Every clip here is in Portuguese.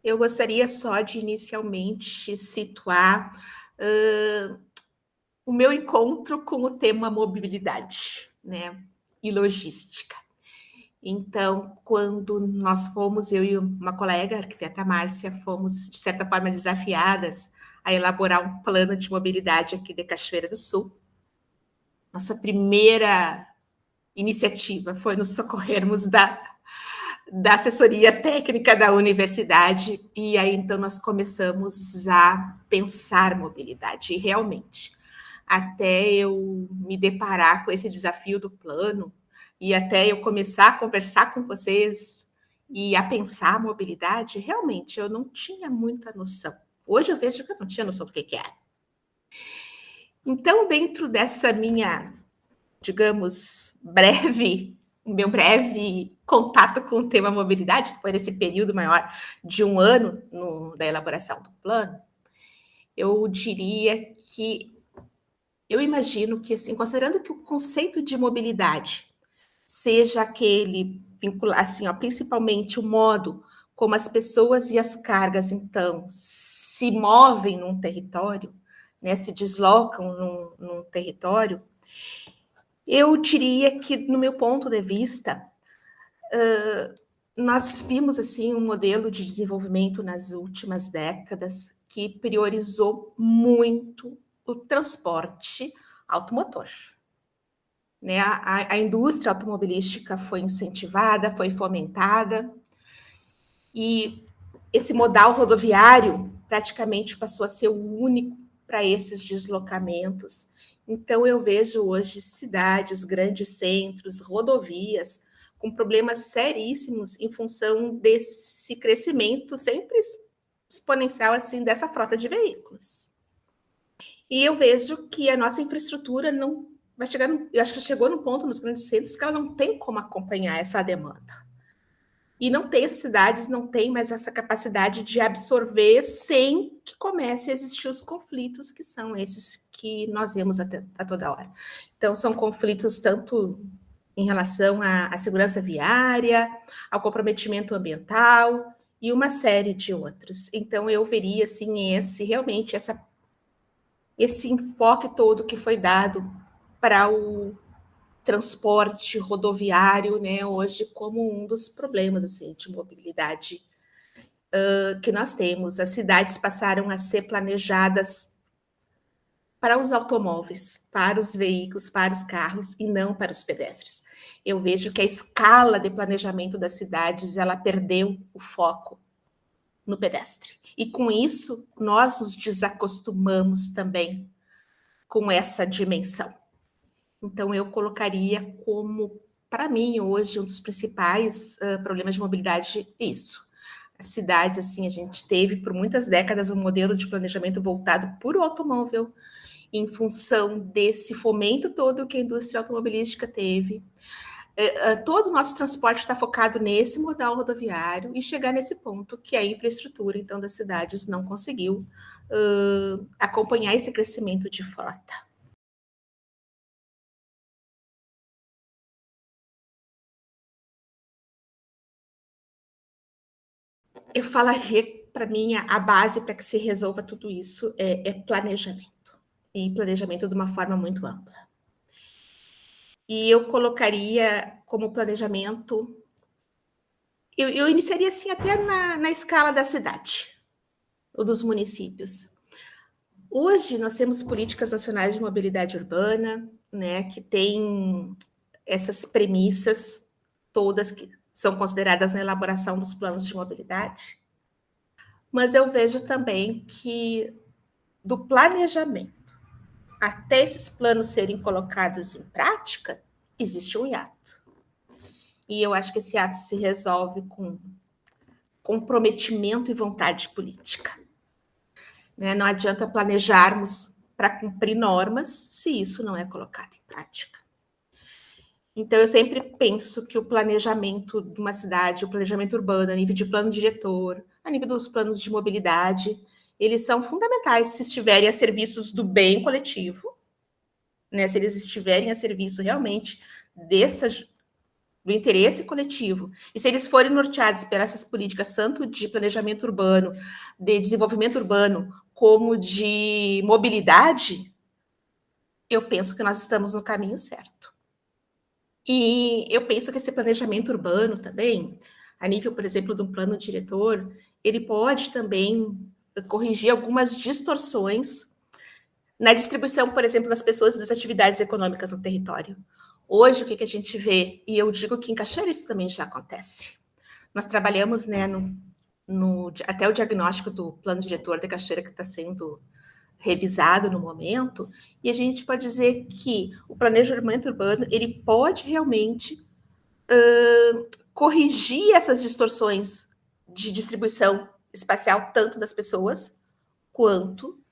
Eu gostaria só de inicialmente situar, o meu encontro com o tema mobilidade, né, e logística. Então, quando nós fomos, eu e uma colega, a arquiteta Márcia, fomos, de certa forma, desafiadas a elaborar um plano de mobilidade aqui de Cachoeira do Sul. Nossa primeira iniciativa foi nos socorrermos da assessoria técnica da universidade, e aí então nós começamos a pensar mobilidade, e realmente, até eu me deparar com esse desafio do plano, e até eu começar a conversar com vocês e a pensar a mobilidade, realmente eu não tinha muita noção. Hoje eu vejo que eu não tinha noção do que era. Então, dentro dessa minha, digamos, meu breve contato com o tema mobilidade, que foi nesse período maior de 1 ano da elaboração do plano, eu diria que eu imagino que, assim, considerando que o conceito de mobilidade seja aquele vincular, assim, ó, principalmente o modo como as pessoas e as cargas, então, se movem num território, né, se deslocam num território, eu diria que, no meu ponto de vista, nós vimos assim um modelo de desenvolvimento nas últimas décadas que priorizou muito o transporte automotor. Né? A indústria automobilística foi incentivada, foi fomentada, e esse modal rodoviário praticamente passou a ser o único para esses deslocamentos. Então, eu vejo hoje cidades, grandes centros, rodovias, com problemas seríssimos em função desse crescimento sempre exponencial assim dessa frota de veículos. E eu vejo que a nossa infraestrutura não vai chegar, eu acho que chegou no ponto nos grandes centros que ela não tem como acompanhar essa demanda. E não tem, essas cidades não têm mais essa capacidade de absorver sem que comece a existir os conflitos que são esses que nós vemos a toda hora. Então, são conflitos tanto em relação à segurança viária, ao comprometimento ambiental e uma série de outros. Então, eu veria, assim, esse enfoque todo que foi dado para o transporte rodoviário, né, hoje como um dos problemas assim de mobilidade que nós temos. As cidades passaram a ser planejadas para os automóveis, para os veículos, para os carros e não para os pedestres. Eu vejo que a escala de planejamento das cidades, ela perdeu o foco no pedestre. E com isso, nós nos desacostumamos também com essa dimensão. Então, eu colocaria como, para mim, hoje, um dos principais problemas de mobilidade isso. As cidades, assim, a gente teve por muitas décadas um modelo de planejamento voltado para o automóvel, em função desse fomento todo que a indústria automobilística teve. Todo o nosso transporte está focado nesse modal rodoviário e chegar nesse ponto que a infraestrutura, então, das cidades não conseguiu acompanhar esse crescimento de frota. Eu falaria, para mim, a base para que se resolva tudo isso é planejamento. E planejamento de uma forma muito ampla. E eu colocaria como planejamento, eu iniciaria assim até na escala da cidade, ou dos municípios. Hoje nós temos políticas nacionais de mobilidade urbana, né, que tem essas premissas todas que são consideradas na elaboração dos planos de mobilidade. Mas eu vejo também que do planejamento até esses planos serem colocados em prática, existe um hiato. E eu acho que esse hiato se resolve com comprometimento e vontade política. Né? Não adianta planejarmos para cumprir normas se isso não é colocado em prática. Então, eu sempre penso que o planejamento de uma cidade, o planejamento urbano, a nível de plano diretor, a nível dos planos de mobilidade, eles são fundamentais se estiverem a serviços do bem coletivo, né? Se eles estiverem a serviço realmente do interesse coletivo, e se eles forem norteados por essas políticas, tanto de planejamento urbano, de desenvolvimento urbano, como de mobilidade, eu penso que nós estamos no caminho certo. E eu penso que esse planejamento urbano também, a nível, por exemplo, de um plano diretor, ele pode também corrigir algumas distorções na distribuição, por exemplo, das pessoas e das atividades econômicas no território. Hoje, o que a gente vê, e eu digo que em Cachoeira isso também já acontece. Nós trabalhamos, né, até o diagnóstico do plano diretor da Cachoeira que está sendo revisado no momento, e a gente pode dizer que o planejamento urbano ele pode realmente corrigir essas distorções de distribuição espacial, tanto das pessoas quanto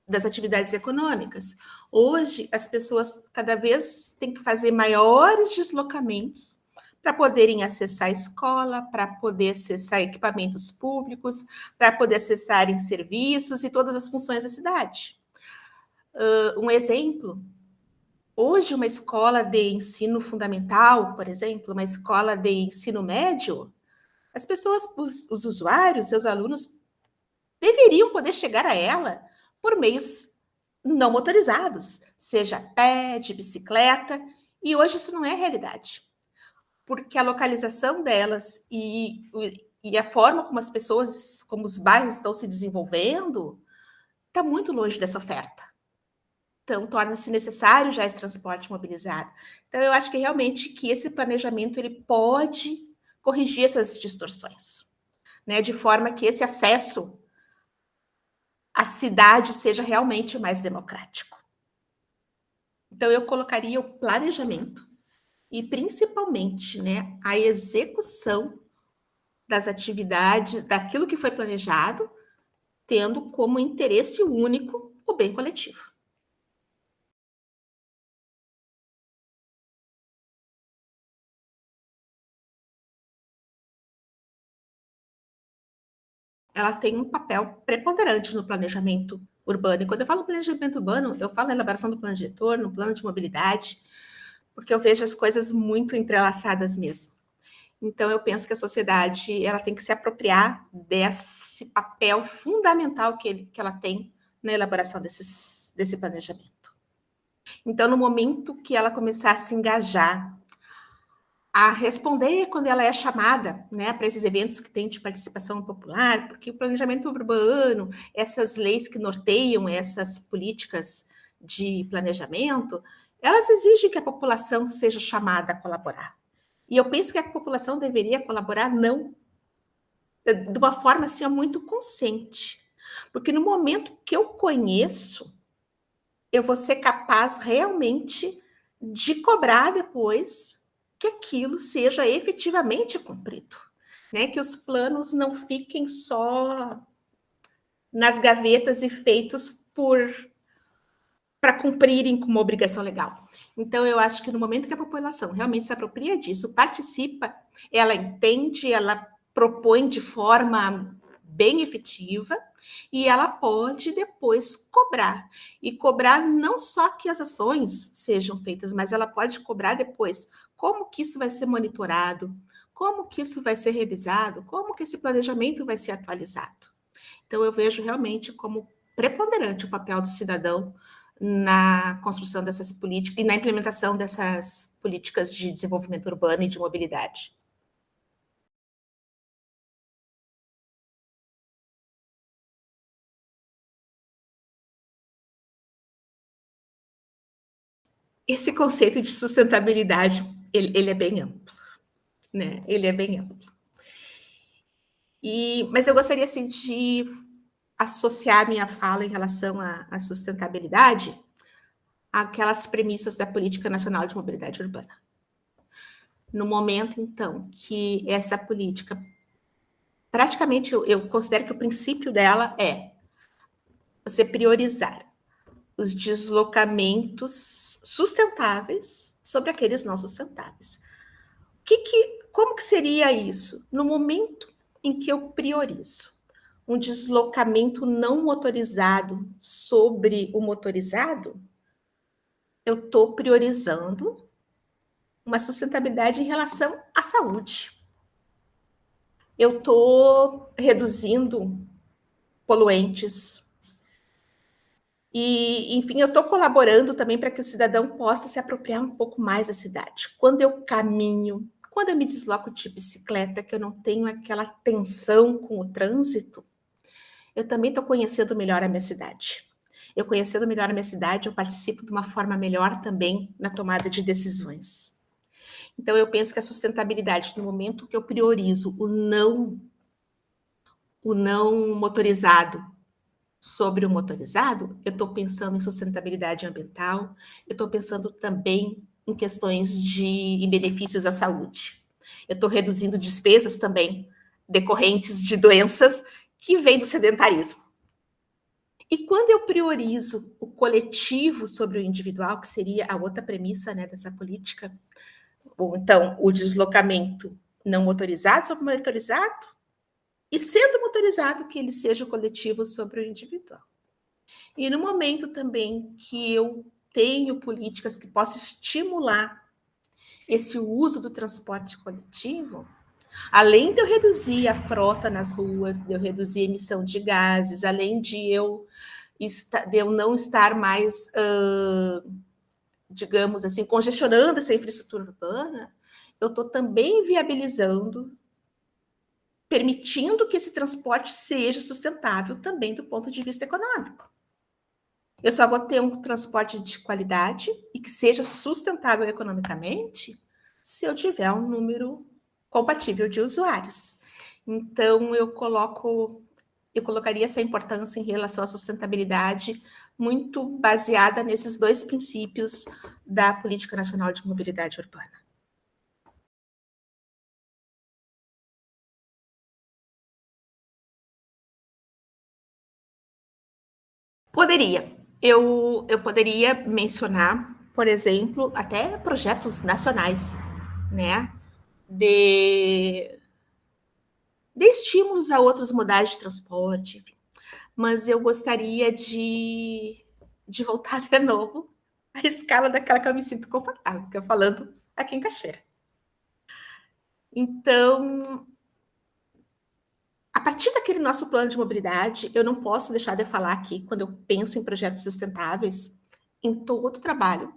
das atividades econômicas. Hoje, as pessoas cada vez têm que fazer maiores deslocamentos para poderem acessar a escola, para poder acessar equipamentos públicos, para poder acessarem serviços e todas as funções da cidade. Um exemplo, hoje uma escola de ensino fundamental, por exemplo, uma escola de ensino médio, as pessoas, os usuários, seus alunos, deveriam poder chegar a ela por meios não motorizados, seja a pé, de bicicleta, e hoje isso não é realidade, porque a localização delas e a forma como as pessoas, como os bairros estão se desenvolvendo, está muito longe dessa oferta. Então, torna-se necessário já esse transporte mobilizado. Então, eu acho que realmente que esse planejamento ele pode corrigir essas distorções, né, de forma que esse acesso à cidade seja realmente mais democrático. Então, eu colocaria o planejamento e, principalmente, né, a execução das atividades, daquilo que foi planejado, tendo como interesse único o bem coletivo. Ela tem um papel preponderante no planejamento urbano. E quando eu falo planejamento urbano, eu falo na elaboração do plano diretor, no plano de mobilidade, porque eu vejo as coisas muito entrelaçadas mesmo. Então, eu penso que a sociedade ela tem que se apropriar desse papel fundamental que ela tem na elaboração desse planejamento. Então, no momento que ela começar a se engajar, a responder quando ela é chamada, né, para esses eventos que tem de participação popular, porque o planejamento urbano, essas leis que norteiam essas políticas de planejamento, elas exigem que a população seja chamada a colaborar. E eu penso que a população deveria colaborar não de uma forma assim muito consciente, porque no momento que eu conheço, eu vou ser capaz realmente de cobrar depois que aquilo seja efetivamente cumprido, né? Que os planos não fiquem só nas gavetas e feitos para cumprirem com uma obrigação legal. Então, eu acho que no momento que a população realmente se apropria disso, participa, ela entende, ela propõe de forma bem efetiva e ela pode depois cobrar. E cobrar não só que as ações sejam feitas, mas ela pode cobrar depois como que isso vai ser monitorado, como que isso vai ser revisado, como que esse planejamento vai ser atualizado. Então, eu vejo realmente como preponderante o papel do cidadão na construção dessas políticas e na implementação dessas políticas de desenvolvimento urbano e de mobilidade. Esse conceito de sustentabilidade, ele é bem amplo, né? Ele é bem amplo. Mas eu gostaria assim, de associar minha fala em relação à sustentabilidade àquelas premissas da Política Nacional de Mobilidade Urbana. No momento, então, que essa política, praticamente eu considero que o princípio dela é você priorizar os deslocamentos sustentáveis sobre aqueles não sustentáveis. Como que seria isso? No momento em que eu priorizo um deslocamento não motorizado sobre o motorizado, eu estou priorizando uma sustentabilidade em relação à saúde. Eu estou reduzindo poluentes e, enfim, eu estou colaborando também para que o cidadão possa se apropriar um pouco mais da cidade. Quando eu caminho, quando eu me desloco de bicicleta, que eu não tenho aquela tensão com o trânsito, eu também estou conhecendo melhor a minha cidade. Eu conhecendo melhor a minha cidade, eu participo de uma forma melhor também na tomada de decisões. Então, eu penso que a sustentabilidade, no momento que eu priorizo o não motorizado sobre o motorizado, eu estou pensando em sustentabilidade ambiental, eu estou pensando também em questões em benefícios à saúde. Eu estou reduzindo despesas também decorrentes de doenças que vêm do sedentarismo. E quando eu priorizo o coletivo sobre o individual, que seria a outra premissa, né, dessa política, ou então o deslocamento não motorizado sobre o motorizado, e sendo motorizado que ele seja o coletivo sobre o individual. E no momento também que eu tenho políticas que possam estimular esse uso do transporte coletivo, além de eu reduzir a frota nas ruas, de eu reduzir a emissão de gases, além de eu não estar mais, digamos assim, congestionando essa infraestrutura urbana, eu estou também viabilizando, permitindo que esse transporte seja sustentável também do ponto de vista econômico. Eu só vou ter um transporte de qualidade e que seja sustentável economicamente se eu tiver um número compatível de usuários. Então, eu colocaria essa importância em relação à sustentabilidade muito baseada nesses dois princípios da Política Nacional de Mobilidade Urbana. Poderia. Eu poderia mencionar, por exemplo, até projetos nacionais, né? De estímulos a outros modais de transporte, enfim. Mas eu gostaria de voltar de novo à escala daquela que eu me sinto confortável, que eu falando aqui em Cachoeira. Então, a partir daquele nosso plano de mobilidade, eu não posso deixar de falar aqui, quando eu penso em projetos sustentáveis, em todo o trabalho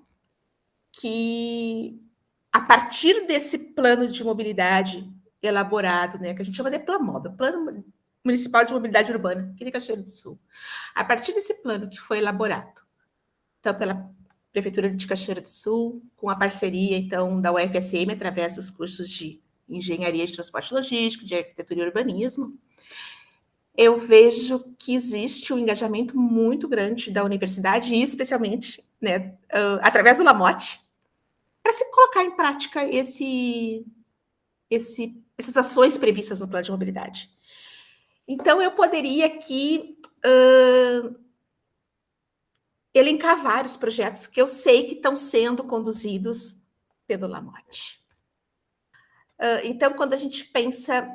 que, a partir desse plano de mobilidade elaborado, né, que a gente chama de Plamob, Plano Municipal de Mobilidade Urbana, aqui de Cachoeira do Sul. A partir desse plano que foi elaborado, então, pela Prefeitura de Cachoeira do Sul, com a parceria, então, da UFSM, através dos cursos de Engenharia de Transporte e Logística, de Arquitetura e Urbanismo, eu vejo que existe um engajamento muito grande da universidade, e especialmente, né, através do Lamote, para se colocar em prática essas ações previstas no plano de mobilidade. Então, eu poderia aqui elencar vários projetos que eu sei que estão sendo conduzidos pelo Lamote. Então, quando a gente pensa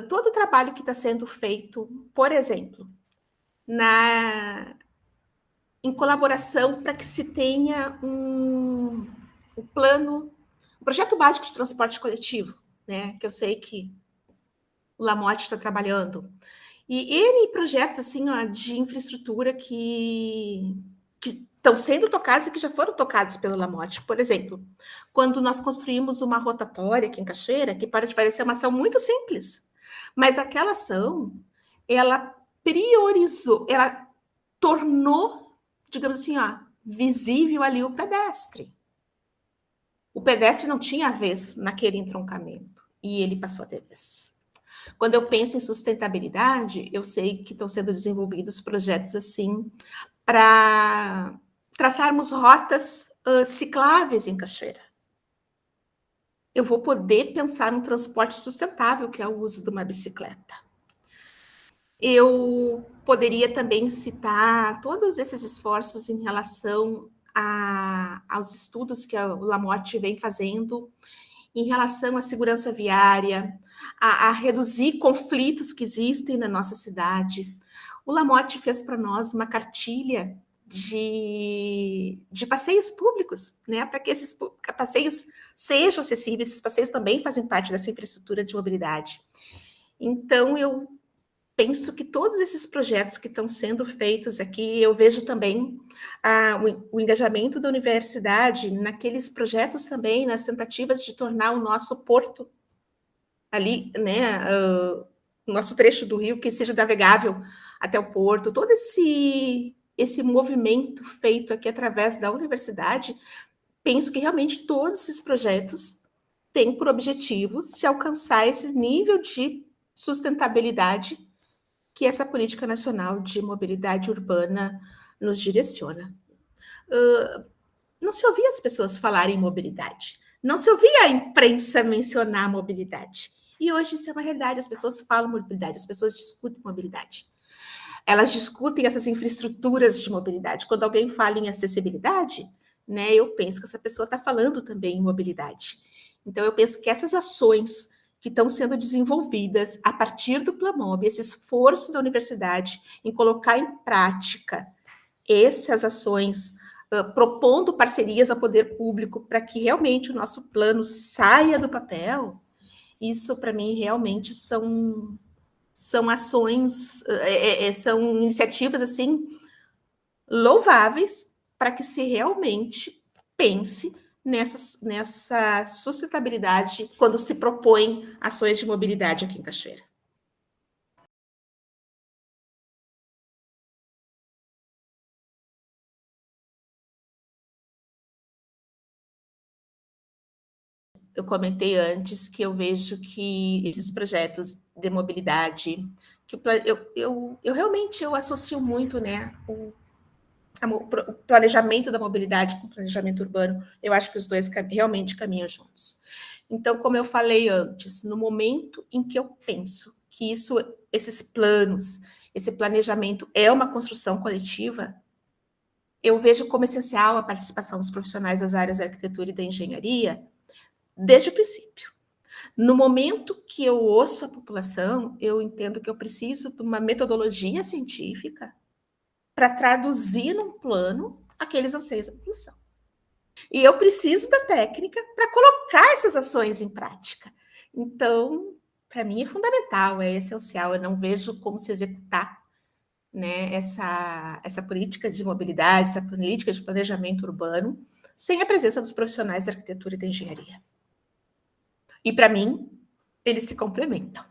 todo o trabalho que está sendo feito, por exemplo, em colaboração para que se tenha um plano, um projeto básico de transporte coletivo, né? Que eu sei que o Lamote está trabalhando. E N projetos assim, ó, de infraestrutura que estão sendo tocados e que já foram tocados pelo Lamote. Por exemplo, quando nós construímos uma rotatória aqui em Cachoeira, que pode parecer uma ação muito simples, mas aquela ação, ela priorizou, ela tornou, digamos assim, ó, visível ali o pedestre. O pedestre não tinha vez naquele entroncamento, e ele passou a ter vez. Quando eu penso em sustentabilidade, eu sei que estão sendo desenvolvidos projetos assim para traçarmos rotas cicláveis em Cachoeira. Eu vou poder pensar no transporte sustentável, que é o uso de uma bicicleta. Eu poderia também citar todos esses esforços em relação aos estudos que o Lamote vem fazendo em relação à segurança viária, a reduzir conflitos que existem na nossa cidade. O Lamote fez para nós uma cartilha de passeios públicos, né, para que esses passeios sejam acessíveis. Esses passeios também fazem parte dessa infraestrutura de mobilidade. Então, eu penso que todos esses projetos que estão sendo feitos aqui, eu vejo também o engajamento da universidade naqueles projetos também, nas tentativas de tornar o nosso porto ali, né, o nosso trecho do rio que seja navegável até o porto, todo esse movimento feito aqui através da universidade, penso que realmente todos esses projetos têm por objetivo se alcançar esse nível de sustentabilidade que essa política nacional de mobilidade urbana nos direciona. Não se ouvia as pessoas falarem em mobilidade, não se ouvia a imprensa mencionar mobilidade. E hoje isso é uma realidade, as pessoas falam mobilidade, as pessoas discutem mobilidade. Elas discutem essas infraestruturas de mobilidade. Quando alguém fala em acessibilidade, né, eu penso que essa pessoa está falando também em mobilidade. Então, eu penso que essas ações que estão sendo desenvolvidas a partir do Plamob, esse esforço da universidade em colocar em prática essas ações, propondo parcerias ao poder público para que realmente o nosso plano saia do papel, isso para mim realmente são ações, são iniciativas assim louváveis para que se realmente pense nessa sustentabilidade quando se propõem ações de mobilidade aqui em Cachoeira. Eu comentei antes que eu vejo que esses projetos de mobilidade, que eu realmente eu associo muito, né, o planejamento da mobilidade com o planejamento urbano. Eu acho que os dois realmente caminham juntos. Então, como eu falei antes, no momento em que eu penso que esses planos, esse planejamento é uma construção coletiva, eu vejo como essencial a participação dos profissionais das áreas da arquitetura e da engenharia desde o princípio. No momento que eu ouço a população, eu entendo que eu preciso de uma metodologia científica para traduzir num plano aqueles anseios da população. E eu preciso da técnica para colocar essas ações em prática. Então, para mim é fundamental, é essencial. Eu não vejo como se executar, né, essa política de mobilidade, essa política de planejamento urbano, sem a presença dos profissionais da arquitetura e da engenharia. E, para mim, eles se complementam.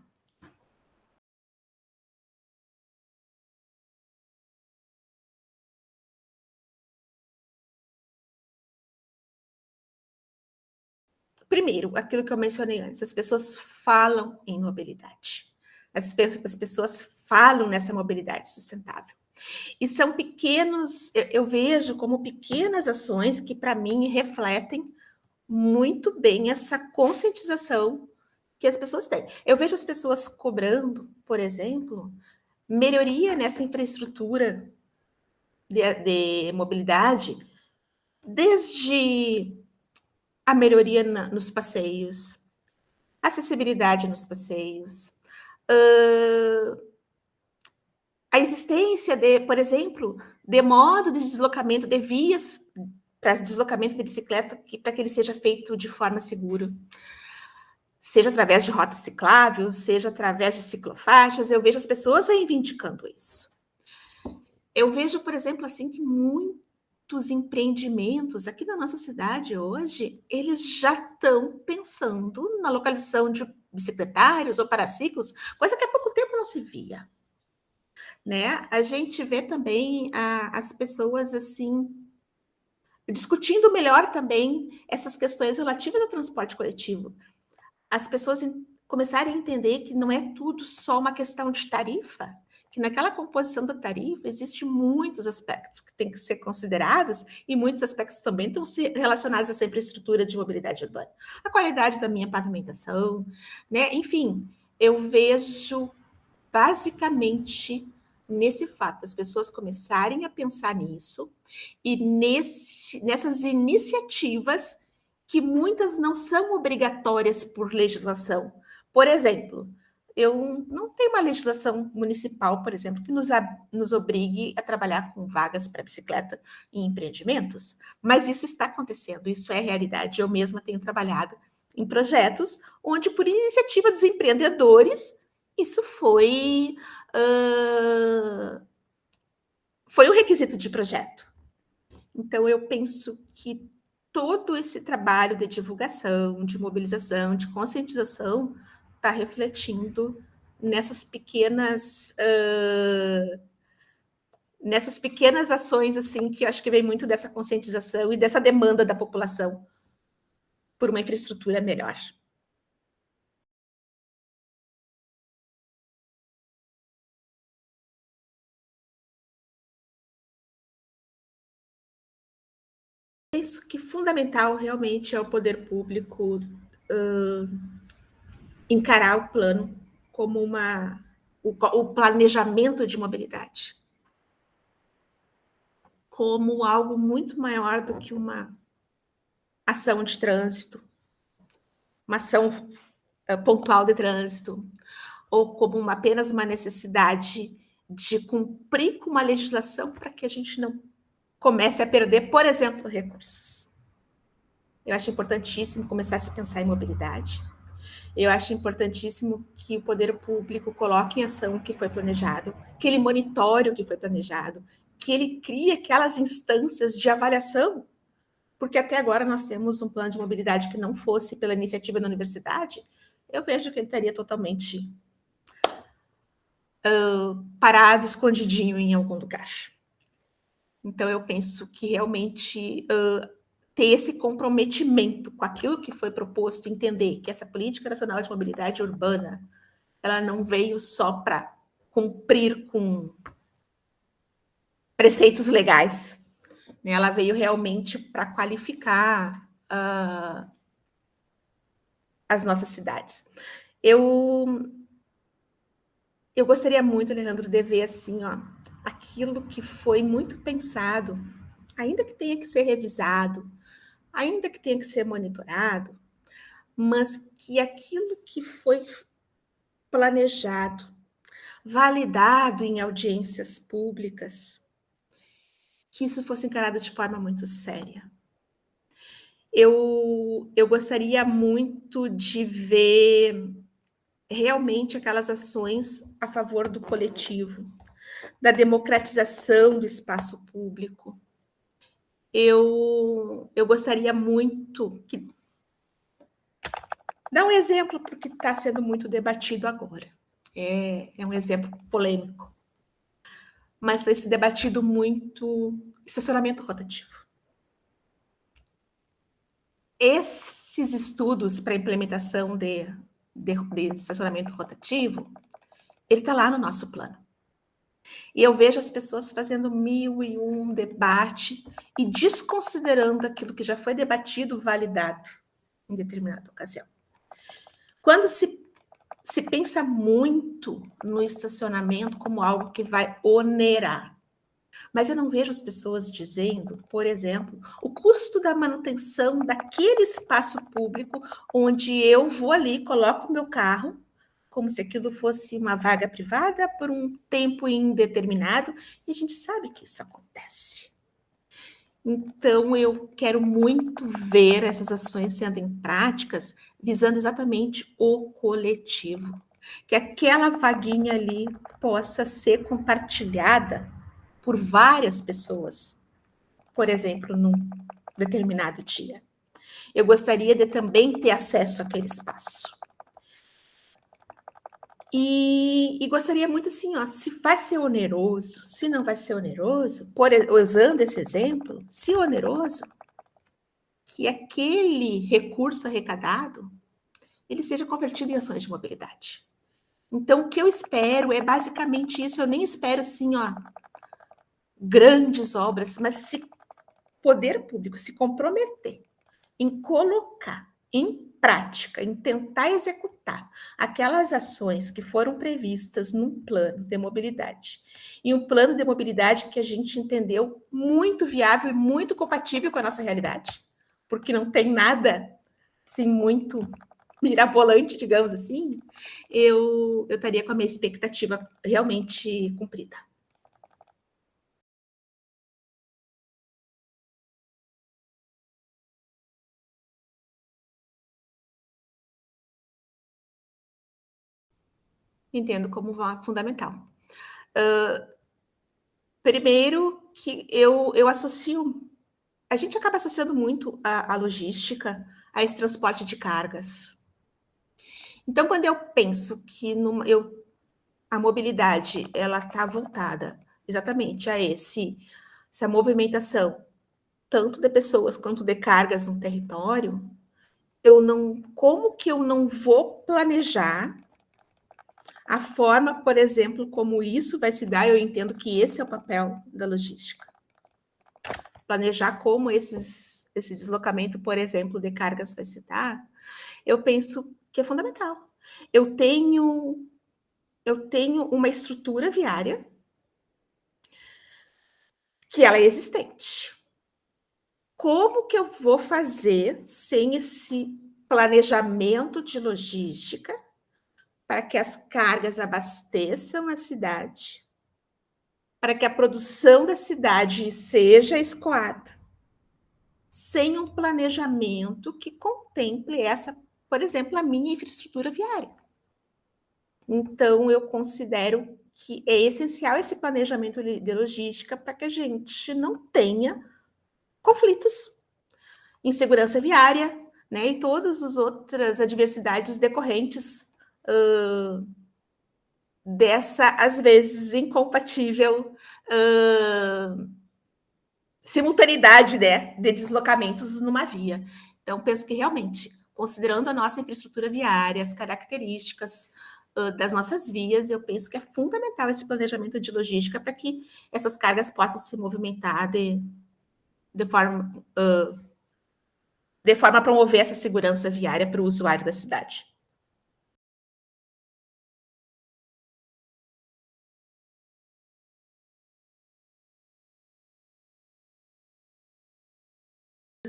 Primeiro, aquilo que eu mencionei antes, as pessoas falam em mobilidade. As pessoas falam nessa mobilidade sustentável. E são pequenos, eu vejo como pequenas ações que, para mim, refletem muito bem essa conscientização que as pessoas têm. Eu vejo as pessoas cobrando, por exemplo, melhoria nessa infraestrutura de mobilidade, desde a melhoria nos passeios, acessibilidade nos passeios, a existência de, por exemplo, de modo de deslocamento, de vias para deslocamento de bicicleta, para que ele seja feito de forma segura, seja através de rota ciclável, seja através de ciclofaixas. Eu vejo as pessoas reivindicando isso. Eu vejo, por exemplo, assim, que muitos empreendimentos aqui na nossa cidade hoje, eles já estão pensando na localização de bicicletários ou paraciclos, coisa que há pouco tempo não se via. Né? A gente vê também as pessoas assim discutindo melhor também essas questões relativas ao transporte coletivo. As pessoas começarem a entender que não é tudo só uma questão de tarifa, que naquela composição da tarifa existem muitos aspectos que têm que ser considerados e muitos aspectos também estão relacionados a essa infraestrutura de mobilidade urbana. A qualidade da minha pavimentação, né? Enfim, eu vejo basicamente nesse fato, as pessoas começarem a pensar nisso e nessas iniciativas que muitas não são obrigatórias por legislação. Por exemplo, Eu não tenho uma legislação municipal, por exemplo, que nos obrigue a trabalhar com vagas para bicicleta em empreendimentos, mas isso está acontecendo, isso é realidade. Eu mesma tenho trabalhado em projetos onde, por iniciativa dos empreendedores, isso foi um requisito de projeto. Então, eu penso que todo esse trabalho de divulgação, de mobilização, de conscientização, está refletindo nessas pequenas ações, assim, que eu acho que vem muito dessa conscientização e dessa demanda da população por uma infraestrutura melhor. Penso que fundamental realmente é o poder público encarar o plano como o planejamento de mobilidade como algo muito maior do que uma ação de trânsito, uma ação pontual de trânsito, ou como apenas uma necessidade de cumprir com uma legislação para que a gente não comece a perder, por exemplo, recursos. Eu acho importantíssimo começar a se pensar em mobilidade. Eu acho importantíssimo que o poder público coloque em ação o que foi planejado, que ele monitore o que foi planejado, que ele crie aquelas instâncias de avaliação, porque até agora nós temos um plano de mobilidade que não fosse pela iniciativa da universidade, eu vejo que ele estaria totalmente parado, escondidinho em algum lugar. Então, eu penso que realmente ter esse comprometimento com aquilo que foi proposto, entender que essa Política Nacional de Mobilidade Urbana, ela não veio só para cumprir com preceitos legais, né? Ela veio realmente para qualificar as nossas cidades. Eu gostaria muito, Alejandro, de ver assim, ó, aquilo que foi muito pensado, ainda que tenha que ser revisado, ainda que tenha que ser monitorado, mas que aquilo que foi planejado, validado em audiências públicas, que isso fosse encarado de forma muito séria. Eu gostaria muito de ver realmente aquelas ações a favor do coletivo, da democratização do espaço público. Eu gostaria muito que... Dá um exemplo, porque está sendo muito debatido agora. É um exemplo polêmico. Mas tem se debatido muito estacionamento rotativo. Esses estudos para implementação de estacionamento rotativo, ele está lá no nosso plano. E eu vejo as pessoas fazendo 1001 debate e desconsiderando aquilo que já foi debatido, validado em determinada ocasião. Quando se pensa muito no estacionamento como algo que vai onerar, mas eu não vejo as pessoas dizendo, por exemplo, o custo da manutenção daquele espaço público onde eu vou ali, coloco o meu carro, como se aquilo fosse uma vaga privada por um tempo indeterminado, e a gente sabe que isso acontece. Então, eu quero muito ver essas ações sendo em práticas, visando exatamente o coletivo. Que aquela vaguinha ali possa ser compartilhada por várias pessoas, por exemplo, num determinado dia. Eu gostaria de também ter acesso àquele espaço. E gostaria muito assim, ó, se vai ser oneroso, se não vai ser oneroso, usando esse exemplo, se oneroso, que aquele recurso arrecadado, ele seja convertido em ações de mobilidade. Então, o que eu espero é basicamente isso, eu nem espero assim, ó, grandes obras, mas se poder público se comprometer em colocar em prática, em tentar executar aquelas ações que foram previstas num plano de mobilidade. E um plano de mobilidade que a gente entendeu muito viável e muito compatível com a nossa realidade, porque não tem nada assim muito mirabolante, digamos assim, eu estaria com a minha expectativa realmente cumprida. Entendo como fundamental. Primeiro que eu associo a gente acaba associando muito a logística a esse transporte de cargas. Então, quando eu penso que a mobilidade ela está voltada exatamente a essa movimentação, tanto de pessoas quanto de cargas no território, como que eu não vou planejar a forma, por exemplo, como isso vai se dar? Eu entendo que esse é o papel da logística. Planejar como esse deslocamento, por exemplo, de cargas vai se dar, eu penso que é fundamental. Eu tenho uma estrutura viária que ela é existente. Como que eu vou fazer sem esse planejamento de logística para que as cargas abasteçam a cidade, para que a produção da cidade seja escoada, sem um planejamento que contemple por exemplo, a minha infraestrutura viária. Então, eu considero que é essencial esse planejamento de logística para que a gente não tenha conflitos, insegurança viária, né, e todas as outras adversidades decorrentes dessa, às vezes, incompatível simultaneidade, né, de deslocamentos numa via. Então, penso que realmente, considerando a nossa infraestrutura viária, as características das nossas vias, eu penso que é fundamental esse planejamento de logística para que essas cargas possam se movimentar de forma, de forma a promover essa segurança viária para o usuário da cidade.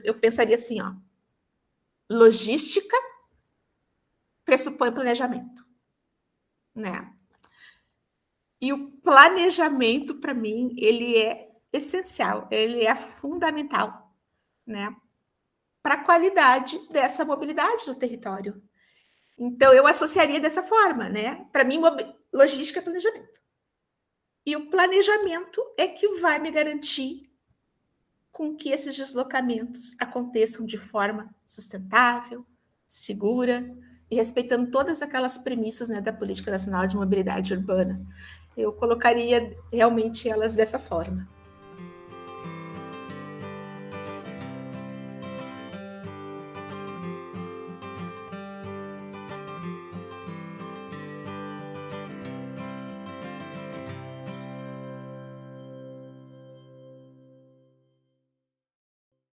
Eu pensaria assim, ó, logística pressupõe planejamento, né? E o planejamento, para mim, ele é essencial, ele é fundamental, né? Para a qualidade dessa mobilidade no território. Então, eu associaria dessa forma, né? Para mim, logística é planejamento. E o planejamento é que vai me garantir com que esses deslocamentos aconteçam de forma sustentável, segura e respeitando todas aquelas premissas, né, da Política Nacional de Mobilidade Urbana. Eu colocaria realmente elas dessa forma.